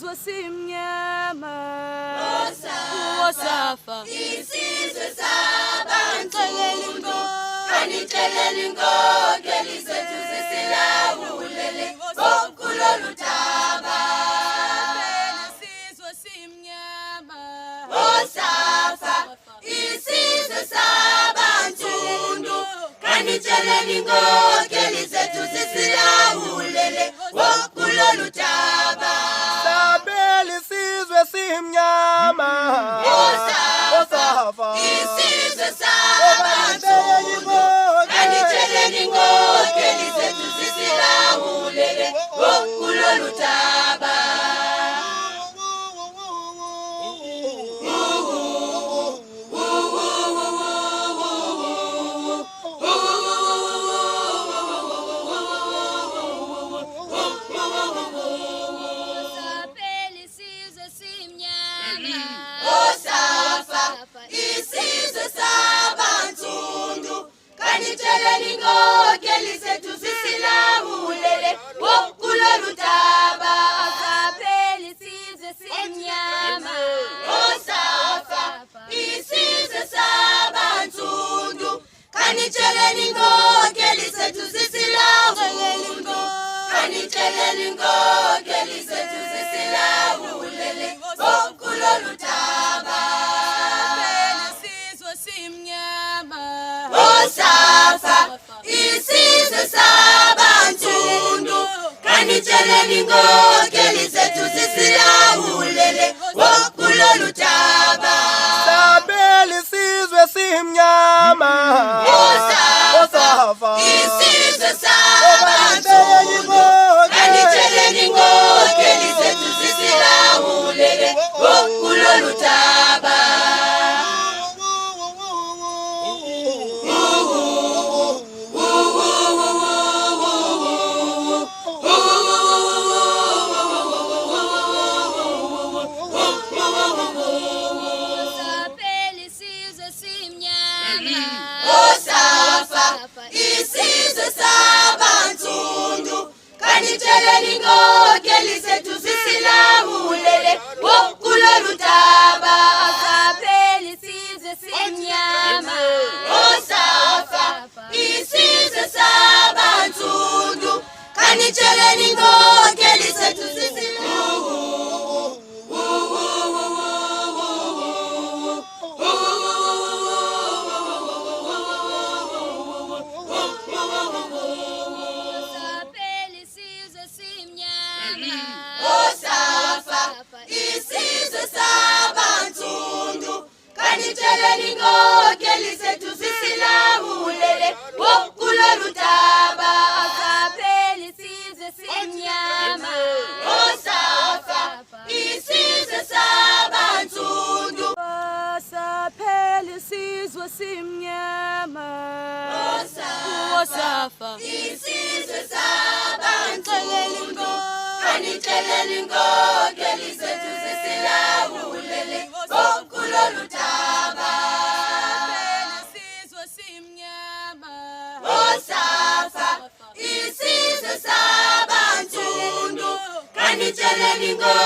isizwe simnyama Wosafa isizwe sabantu kanitsheleli inkokeli zethu zisilawulele kulolu daba. isizwe simnyama Wosafa isizwe sabantu kanitsheleli inkokeli zethu zisilawulele kulolu daba. Sabela isizwe simnyama Wosafa isizwe sabantu kanitsheleli inkokeli zethu zisilawulele kulolu daba. Wosafa isizwe sabantu kanitsheleli inkokeli zethu zisilawulele kulolu daba. Wosafa isizwe sabantu kanitsheleli inkokeli zethu zisilawulele kanitsheleli inkokeli zethu zisilawulele kulolu daba. isizwe simnyama Wosafa isizwe sabantu kanitsheleli inkokeli zethu zisilawulele kulolu daba. Sabela isizwe simnyama Wosafa isizwe sabantu kanitsheleli inkokeli zethu zisilawulele kulolu daba. Wosafa isizwe sabantu kanitsheleli inkokeli zethu zisilawulele kulolu daba. Wosafa isizwe sabantu kanitsheleli inkokeli zethu Wosafa isizwe sabantu kanitsheleli inkokeli zethu zisilawulele kulolu daba. Wosafa isizwe sabantu saphela isizwe simnyama Wosafa isizwe sabantu kanitsheleli inkokeli zethu zisilawulele kulolu daba. isizwe simnyama Wosafa isizwe sabantu kanitsheleli inkokeli